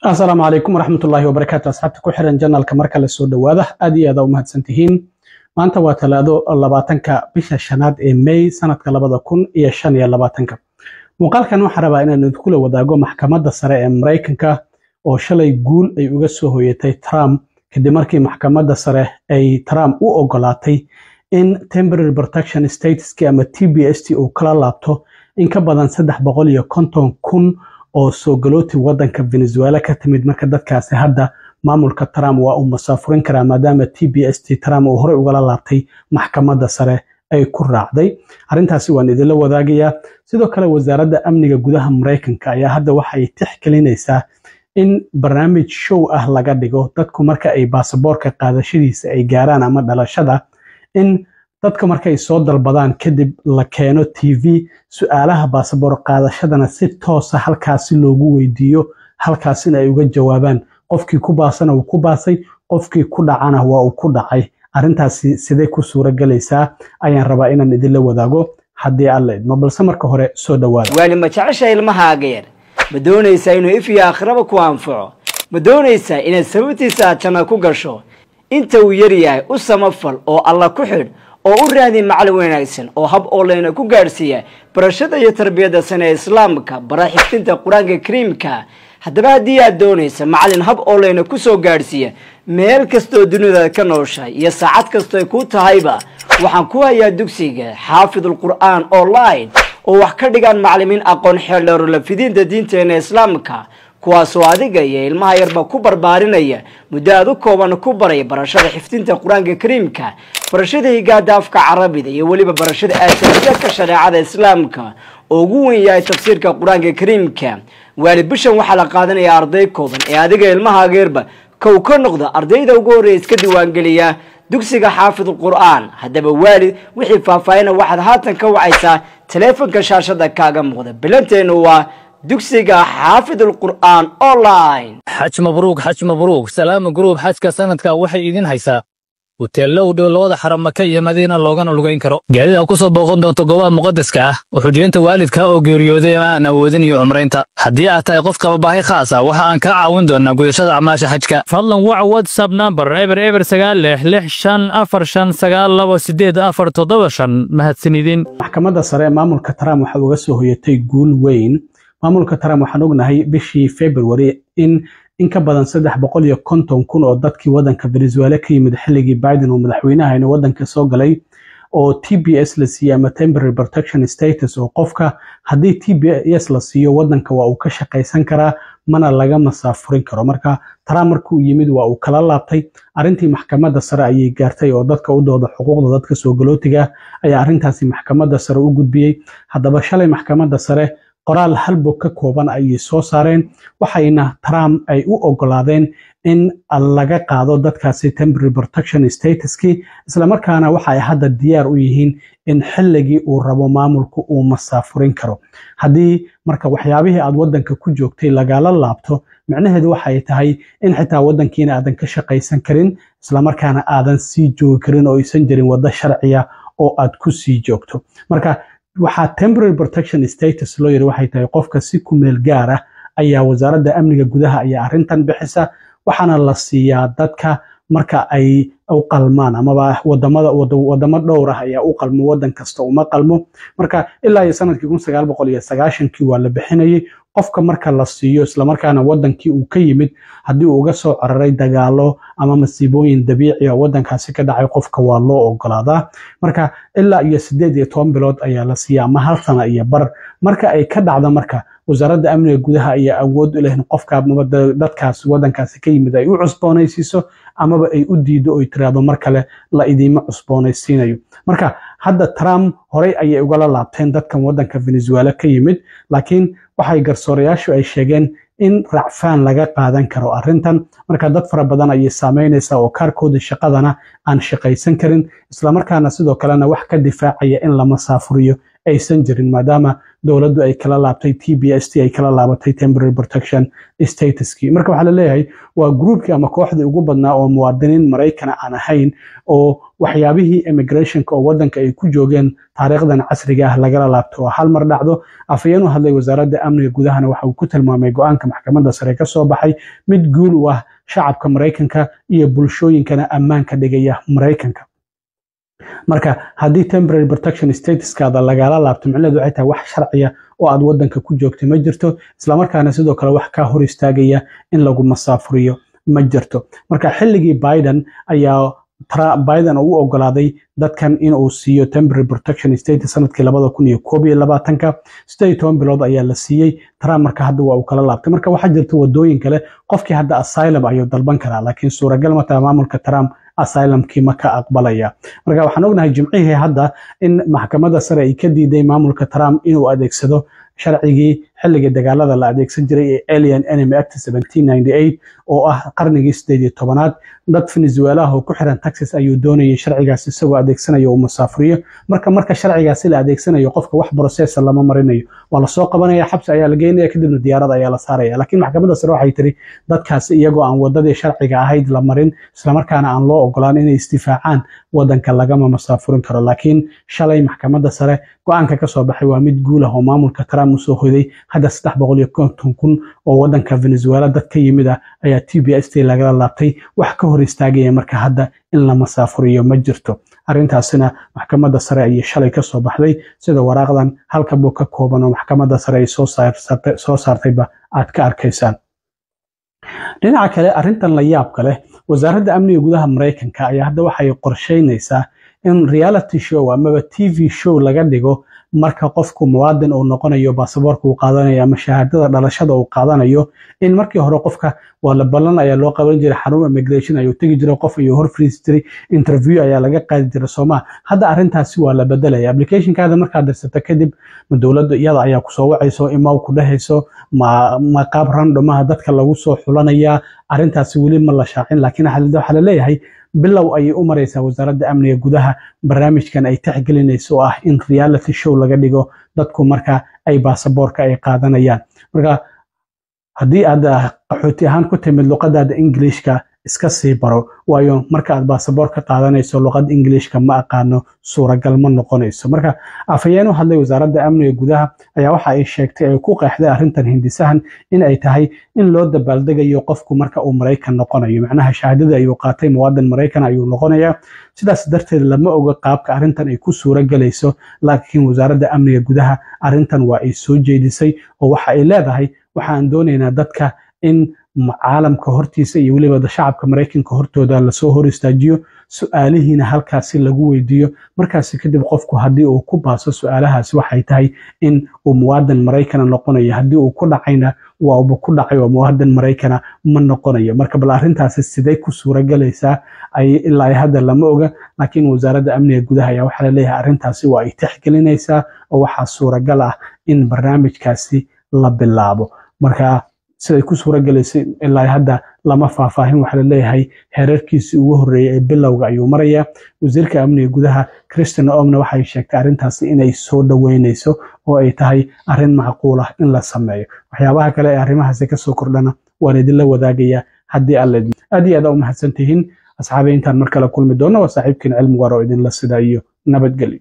السلام عليكم ورحمة الله وبركاته. أصحابتي ku xiran channelka marka la soo dhawaada aad iyo aad u mahadsantihiin. Maanta waa talaado 20ka bisha shanaad ee May sanadka 2025. Muuqaalkan waxaan rabaa inaan idinku la wadaago maxkamadda sare ee Mareykanka oo shalay guul ay uga soo hoyatay Trump kadib markii maxkamadda sare ay Trump u ogolaatay in temporary protection status ama TPS uu kala laabto in ka badan 350,000 oo soo galooti wadanka Venezuela ka timid marka dadkaasi hadda maamulka Trump waa uu masaafurin karaa maadaama TPS Trump uu hore uga laabtay maxkamadda sare ay ku raacday. Arrintaasi waan idin la wadaagayaa. Sidoo kale wasaaradda amniga gudaha Mareykanka ayaa hadda waxay tixgelinaysaa in barnaamij show ah laga dhigo dadku marka ay baasaboorka qaadashadiisa ay gaaraan ama dhalashada in dadka marka ay soo dalbadaan kadib la keeno TV su'aalaha baasaboor qaadashadana si toos ah halkaasi loogu weydiiyo halkaasina ay uga jawaabaan qofkii ku baasana uu ku baasay qofkii ku dhacana waa uu ku dhacay. Arrintaasi sidee ku suura galaysaa ayaan rabaa inaan idin la wadaago haddii alla idmo balse marka hore soo dhawaada. wali ma jeceshay ilmahaaga yar ma doonaysaa inuu ifiyo aakhiraba ku anfaco ma doonaysaa inaad sababtiisa janno ku gasho inta uu yar yahay u samafal oo alla ku xidh oo u raadi macallin wanaagsan oo hab online ku gaarsiiya barashada iyo tarbiyada sane islaamka bara xifdinta quraanka kariimka. haddaba haddii aad doonaysa macallin hab online ku soo gaarsiiya meel kasta oo dunida ka nooshahay iyo saacad kasta ay ku tahayba waxaan ku hayaa dugsiga xaafidul qur'aan online oo wax ka dhigan macallimiin aqoon xeeldheer la fidinta diinteena islaamka kuwaasoo adiga iyo ilmaha yarba ku barbaarinaya muddo aad u kooban ku baray barashada xifdinta quraanka kariimka barashada higaada afka carabiga iyo waliba barashada asaasiga shariicada islaamka oo ugu weyn yahay tafsiirka quraanka kariimka. wali bishan waxa la qaadanayaa arday kooban ee adiga ilmaha geerba kow ka noqda ardayda ugu horeeyay iska diiwaan geliya dugsiga xaafidul qur'aan. haddaba wali wixii faahfaahin waxaad haatan ka wacaysaa telefoonka shaashada kaaga muuqda. bilanteenu waa dugsiga xaafidul qur'aan online. حج مبروك سلام جروب حجك سندك waxay idin haysaa hoteelo u dhow labada xaram Maka iyo Madiina loogana lugayn karo gaadiida ku soo booqan doonto goobaha muqaddaska ah wuxuu jeenta waalidka oo geeriyooday aan awoodin iyo umreynta. haddii aad tahay qof qaba baahi khaas ah waxa aan ka caawin doonaa gudashada acmaasha xajka. fadlan wac WhatsApp number eber 96545928475 mahadsanidin. maxkamadda sare maamulka Trump waxa uga soo hoyatay guul weyn. maamulka Trump waxaan ognahay bishii February in ka badan 350,000 oo dadkii wadanka Venezuela ka yimid xilligii Biden oo madaxweynaha inuu wadanka soo galay oo TPS la siiyay ama temporary protection status oo qofka haddii TPS la siiyo wadanka waa uu ka shaqaysan karaa mana laga masaafurin karo. marka Trump markuu yimid waa uu kala laabtay. arrintii maxkamadda sare ayay gaartay oo dadka u dooda xuquuqda dadka soo galootiga ayaa arrintaasi maxkamadda sare u gudbiyay. haddaba shalay maxkamadda sare qoraal hal bog ka kooban ayay soo saareen waxayna Trump ay u ogolaadeen in laga qaado dadkaasi temporary protection statuski isla markaana waxa ay hadda diyaar u yihiin in xilligii uu rabo maamulku uu masaafurin karo. haddii marka waxyaabihii aad wadanka ku joogtay lagala laabto macnaheedu waxay tahay in xitaa wadankiina aadan ka shaqaysan karin isla markaana aadan sii joogi karin oo aysan jirin wada sharciya oo aad ku sii joogto. marka waxa temporary protection status loo yiri waxay tahay qofka si ku meel gaar ah ayaa wasaaradda amniga gudaha ayaa arrintan bixisa waxaana la siiyaa dadka marka ay u qalmaan ama wadamo dhowr ah ayaa u qalmo wadan kasta uma qalmo. marka ilaa sanadkii 1990 waa la bixinayay qofka marka la siiyo isla markaana wadankii uu ka yimid haddii uu uga soo cararay dagaalo ama masiibooyin dabiici ah wadankaasi ka dhacay qofka waa loo ogolaadaa. marka ilaa 18 bilood ayaa la siiyaa ama hal sano iyo bar marka ay ka dhacdo marka wasaaradda amniga gudaha ayaa awood u leh in qofka dadkaas wadankaasi ka yimid ay u cusboonaysiiso amaba ay u diido oo tiraado mar kale la idima cusboonaysiinayo. marka hadda Trump horey ayay uga laabteen dadkan wadanka Venezuela ka yimid laakiin waxay garsoorayaashu ay sheegeen in racfaan laga qaadan karo arrintan. marka dad fara badan ayay saameynaysaa oo kaarkooda shaqadana aan shaqaysan karin isla markaana sidoo kalena wax ka difaacaya in la masaafuriyo aysan jirin maadaama dowladdu ay kala laabtay TPST ay kala laabatay temporary protection statuskii. marka waxaa la leeyahay waa groupkii ama kooxdii ugu badnaa oo muwaadiniin Maraykan aan ahayn oo waxyaabihii immigrationka oo wadanka ay ku joogeen taariikhdan casriga ah lagala laabto oo hal mar dhacdo. afayeen u hadlay wasaaradda amniga gudahana waxa uu ku tilmaamay go'aanka maxkamadda sare ka soo baxay mid guul u ah shacabka Maraykanka iyo bulshooyinkana ammaanka dhigaya Maraykanka. marka haddii temporary protection statuskaada lagala laabto micnaheedu waxay tahay wax sharciya oo aad wadanka ku joogtay ma jirto, isla markaana sidoo kale wax ka hor istaagaya in lagu masaafuriyo ma jirto. marka xilligii Biden ayaa Biden uu ogolaaday dadkan in uu siiyo temporary protection status sanadkii 2021 18 bilood ayaa la siiyey. Trump marka hadda waa uu kala laabtay. marka waxaa jirta wadooyin kale qofkii hadda asylum ayuu dalban karaa, laakiin suuragal ma tahay maamulka Trump asylumkii ma ka aqbalaya. marka waxaan ognahay jimcihii hadda in maxkamadda sare ay ka diiday maamulka Trump inuu adeegsado sharcigii xilliga dagaalada la adeegsan jiray ee Alien Enemy Act 1798 oo ah qarnigii 18aad. dad Venezuela oo ku xiran Texas ayuu doonayay sharcigaas isagoo adeegsanayo uu masaafuriyo. marka sharcigaas la adeegsanayo qofka wax process lama marinayo, waa la soo qabanaya, xabsi ayaa la geynaya, kadibna diyaarad ayaa la saaraya. laakiin maxkamadda sare waxay tiri dadkaas iyagoo aan wadadii sharciga ahayd la marin isla markaana aan loo ogolaan inay istifaacaan wadanka lagama masaafurin karo. laakiin shalay maxkamadda sare go'aanka ka soo baxay waa mid guul ah oo maamulka Trump uu soo hoyday. hadda 350,000 oo wadanka Venezuela dad ka yimid ayaa TPST lagala laabtay. wax ka hor istaagaya marka hadda in la masaafuriyo ma jirto. arrintaasina maxkamadda sare ayay shalay ka soo baxday sida waraaqdan halka buu ka kooban oo maxkamadda sare ay soo saartayba aad ka arkaysaan. dhinaca kale arrintan la yaabka leh, wasaaradda amniga gudaha Maraykanka ayaa hadda waxay qorsheynaysaa in reality show ama TV show laga dhigo marka qofku muwaadin uu noqonayo baasaboorka uu qaadanayo ama shahaadada dhalashada uu qaadanayo. in markii hore qofka waa la ballan ayaa loo qaban jiray xarun immigration ayuu tagi jiray, qof ayuu hor fariisi jiray, interview ayaa laga qaadi jiray Soomaa. hadda arrintaasi waa la bedelaya. applicationkaada markaad dirsato kadib ma dowladda iyada ayaa ku soo wacayso email ku dhahayso ma qaab random ah dadka lagu soo xulanaya. arrintaasi weli ma la shaacin, laakiin waxa la leeyahay bilow ayay u maraysaa wasaaradda amniga gudaha barnaamijkan ay tixgelinayso oo ah in reality show laga dhigo dadku marka ay baasaboorka ay qaadanayaan. marka haddii aad qaxooti ahaan ku timid luqadaada Englishka iska sii baro, waayo marka aad baasaboorka qaadanayso luqad Englishka ma aqaano suuragal ma noqonayso. marka afayeen u hadlay wasaaradda amniga gudaha ayaa waxa ay sheegtay ay ku qeexday arrintan hindisahan in ay tahay in loo dabaaldegayo qofku marka uu Maraykan noqonayo, macnaha shahaadada ayuu qaatay muwaadin Maraykan ayuu noqonayaa. sidaas darteed lama oga qaabka arrintan ay ku suuragelayso, laakiin wasaaradda amniga gudaha arrintan waa ay soo jeedisay oo waxa ay leedahay waxaan doonaynaa dadka in caalamka hortiisa iyo weliba shacabka Maraykanka hortooda la soo hor istaajiyo, su'aalihiina halkaasi lagu weydiiyo. markaasi kadib qofku haddii uu ku baaso su'aalahaasi waxay tahay in uu muwaadin Maraykan noqonayo, haddii uu ku dhacayna waa uu ku dhacay oo muwaadin Maraykan ma noqonayo. marka bal arrintaasi sidee ku suuragelaysaa ilaa hadda lama oga, laakiin wasaaradda amniga gudaha ayaa waxa la leeyahay arrintaasi waa ay tixgelinaysaa oo waxaa suuragal ah in barnaamijkaasi la bilaabo. marka siday ku suuragelisay ilaa hadda lama faahfaahin. waxa la leeyahay heerarkiisii ugu horeeyay ee bilowga ayuu marayaa. wasiirka amniga gudaha Kristen Omna waxay sheegtay arrintaasi inay soo dhaweynayso oo ay tahay arrin macquul ah in la sameeyo. waxyaabaha kale ee arrimahaasi ka soo kordhana waan idin la wadaagayaa haddii alla idin. aad iyo aad u mahadsantihiin asxaabi. intaan mar kale kulmi doono waa saaxiibkiin cilmi waro idin la sida iyo nabadgelyo.